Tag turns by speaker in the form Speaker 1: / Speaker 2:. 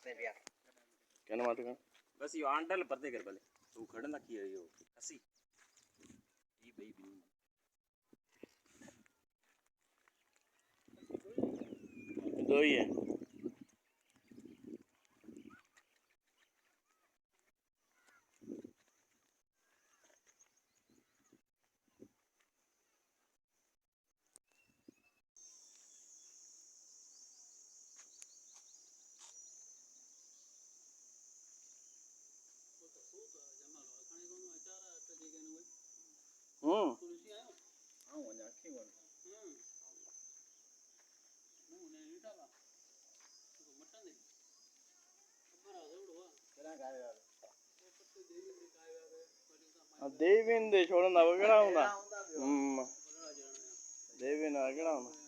Speaker 1: कहना मत कर
Speaker 2: बस यो आंडल पर्दे कर पहले तू खड़न ना किया यो हसी ये भाई भी
Speaker 1: दो ही है देवीन दे छोड़न दा केड़ा हुंदा देवीन दा केड़ा हुंदा